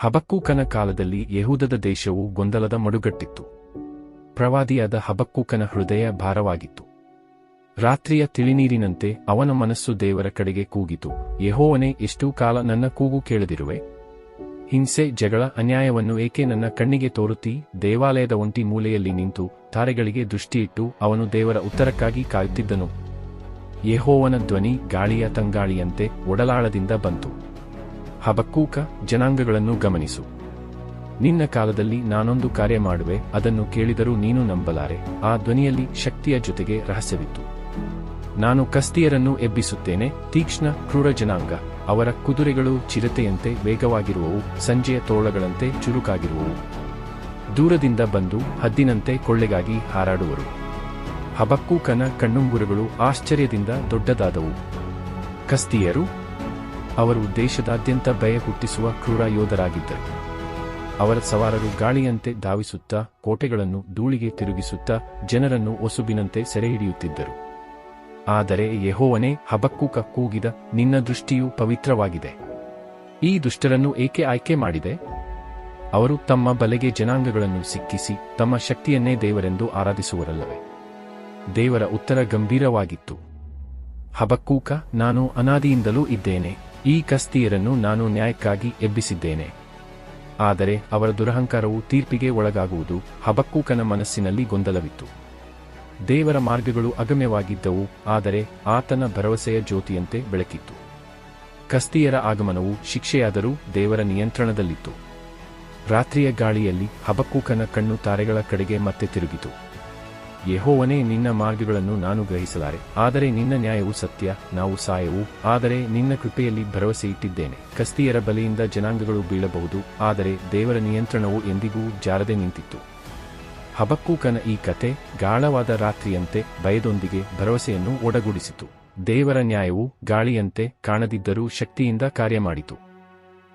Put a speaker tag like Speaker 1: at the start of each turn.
Speaker 1: ಹಬಕ್ಕೂಕನ ಕಾಲದಲ್ಲಿ ಯೆಹೂದದ ದೇಶವು ಗೊಂದಲದ ಮಡುಗಟ್ಟಿತ್ತು. ಪ್ರವಾದಿಯಾದ ಹಬಕ್ಕೂಕನ ಹೃದಯ ಭಾರವಾಗಿತ್ತು. ರಾತ್ರಿಯ ತಿಳಿನೀರಿನಂತೆ ಅವನ ಮನಸ್ಸು ದೇವರ ಕಡೆಗೆ ಕೂಗಿತು. ಯೆಹೋವನೇ, ಎಷ್ಟು ಕಾಲ ನನ್ನ ಕೂಗು ಕೇಳದಿರುವೆ? ಹಿಂಸೆ, ಜಗಳ, ಅನ್ಯಾಯವನ್ನು ಏಕೆ ನನ್ನ ಕಣ್ಣಿಗೆ ತೋರುತ್ತೀ? ದೇವಾಲಯದ ಒಂಟಿ ಮೂಲೆಯಲ್ಲಿ ನಿಂತು ತಾರೆಗಳಿಗೆ ದೃಷ್ಟಿಯಿಟ್ಟು ಅವನು ದೇವರ ಉತ್ತರಕ್ಕಾಗಿ ಕಾಯುತ್ತಿದ್ದನು. ಯೆಹೋವನ ಧ್ವನಿ ಗಾಳಿಯ ತಂಗಾಳಿಯಂತೆ ಒಡಲಾಳದಿಂದ ಬಂತು. ಹಬಕ್ಕೂಕ, ಜನಾಂಗಗಳನ್ನು ಗಮನಿಸು. ನಿನ್ನ ಕಾಲದಲ್ಲಿ ನಾನೊಂದು ಕಾರ್ಯ ಮಾಡುವೆ, ಅದನ್ನು ಕೇಳಿದರೂ ನೀನು ನಂಬಲಾರೆ. ಆ ಧ್ವನಿಯಲ್ಲಿ ಶಕ್ತಿಯ ಜೊತೆಗೆ ರಹಸ್ಯವಿತ್ತು. ನಾನು ಕಸ್ದೀಯರನ್ನು ಎಬ್ಬಿಸುತ್ತೇನೆ, ತೀಕ್ಷ್ಣ ಕ್ರೂರ ಜನಾಂಗ. ಅವರ ಕುದುರೆಗಳು ಚಿರತೆಯಂತೆ ವೇಗವಾಗಿರುವವು, ಸಂಜೆಯ ತೋಳಗಳಂತೆ ಚುರುಕಾಗಿರುವವು. ದೂರದಿಂದ ಬಂದು ಹದ್ದಿನಂತೆ ಕೊಳ್ಳೆಗಾಗಿ ಹಾರಾಡುವರು. ಹಬಕ್ಕೂಕನ ಕಣ್ಣುಂಗುರಗಳು ಆಶ್ಚರ್ಯದಿಂದ ದೊಡ್ಡದಾದವು. ಕಸ್ದೀಯರು? ಅವರು ದೇಶದಾದ್ಯಂತ ಭಯ ಹುಟ್ಟಿಸುವ ಕ್ರೂರ ಯೋಧರಾಗಿದ್ದರು. ಅವರ ಸವಾರರು ಗಾಳಿಯಂತೆ ಧಾವಿಸುತ್ತಾ, ಕೋಟೆಗಳನ್ನು ಧೂಳಿಗೆ ತಿರುಗಿಸುತ್ತಾ, ಜನರನ್ನು ಒಸುಬಿನಂತೆ ಸೆರೆಹಿಡಿಯುತ್ತಿದ್ದರು. ಆದರೆ ಯೆಹೋವನೇ, ಹಬಕ್ಕೂಕ ಕೂಗಿದ, ನಿನ್ನ ದೃಷ್ಟಿಯು ಪವಿತ್ರವಾಗಿದೆ. ಈ ದುಷ್ಟರನ್ನು ಏಕೆ ಆಯ್ಕೆ ಮಾಡಿದೆ? ಅವರು ತಮ್ಮ ಬಲೆಗೆ ಜನಾಂಗಗಳನ್ನು ಸಿಕ್ಕಿಸಿ ತಮ್ಮ ಶಕ್ತಿಯನ್ನೇ ದೇವರೆಂದು ಆರಾಧಿಸುವರಲ್ಲವೇ? ದೇವರ ಉತ್ತರ ಗಂಭೀರವಾಗಿತ್ತು. ಹಬಕ್ಕೂಕ, ನಾನು ಅನಾದಿಯಿಂದಲೂ ಇದ್ದೇನೆ. ಈ ಕಸ್ದೀಯರನ್ನು ನಾನು ನ್ಯಾಯಕ್ಕಾಗಿ ಎಬ್ಬಿಸಿದ್ದೇನೆ. ಆದರೆ ಅವರ ದುರಹಂಕಾರವು ತೀರ್ಪಿಗೆ ಒಳಗಾಗುವುದು. ಹಬಕ್ಕೂಕನ ಮನಸ್ಸಿನಲ್ಲಿ ಗೊಂದಲವಿತ್ತು. ದೇವರ ಮಾರ್ಗಗಳು ಅಗಮ್ಯವಾಗಿದ್ದವು, ಆದರೆ ಆತನ ಭರವಸೆಯ ಜ್ಯೋತಿಯಂತೆ ಬೆಳಕಿತ್ತು. ಕಸ್ದೀಯರ ಆಗಮನವು ಶಿಕ್ಷೆಯಾದರೂ ದೇವರ ನಿಯಂತ್ರಣದಲ್ಲಿತ್ತು. ರಾತ್ರಿಯ ಗಾಳಿಯಲ್ಲಿ ಹಬಕ್ಕೂಕನ ಕಣ್ಣು ತಾರೆಗಳ ಕಡೆಗೆ ಮತ್ತೆ ತಿರುಗಿತು. ಯೆಹೋವನೇ, ನಿನ್ನ ಮಾರ್ಗಗಳನ್ನು ನಾನು ಗ್ರಹಿಸಲಾರೆ, ಆದರೆ ನಿನ್ನ ನ್ಯಾಯವು ಸತ್ಯ. ನಾವು ಸಾಯವು, ಆದರೆ ನಿನ್ನ ಕೃಪೆಯಲ್ಲಿ ಭರವಸೆಯಿಟ್ಟಿದ್ದೇನೆ. ಕಸ್ದೀಯರ ಬಲೆಯಿಂದ ಜನಾಂಗಗಳು ಬೀಳಬಹುದು, ಆದರೆ ದೇವರ ನಿಯಂತ್ರಣವು ಎಂದಿಗೂ ಜಾರದೆ ನಿಂತಿತ್ತು. ಹಬಕ್ಕೂಕನ ಈ ಕತೆ ಗಾಢವಾದ ರಾತ್ರಿಯಂತೆ ಭಯದೊಂದಿಗೆ ಭರವಸೆಯನ್ನು ಒಡಗೂಡಿಸಿತು. ದೇವರ ನ್ಯಾಯವು ಗಾಳಿಯಂತೆ ಕಾಣದಿದ್ದರೂ ಶಕ್ತಿಯಿಂದ ಕಾರ್ಯಮಾಡಿತು.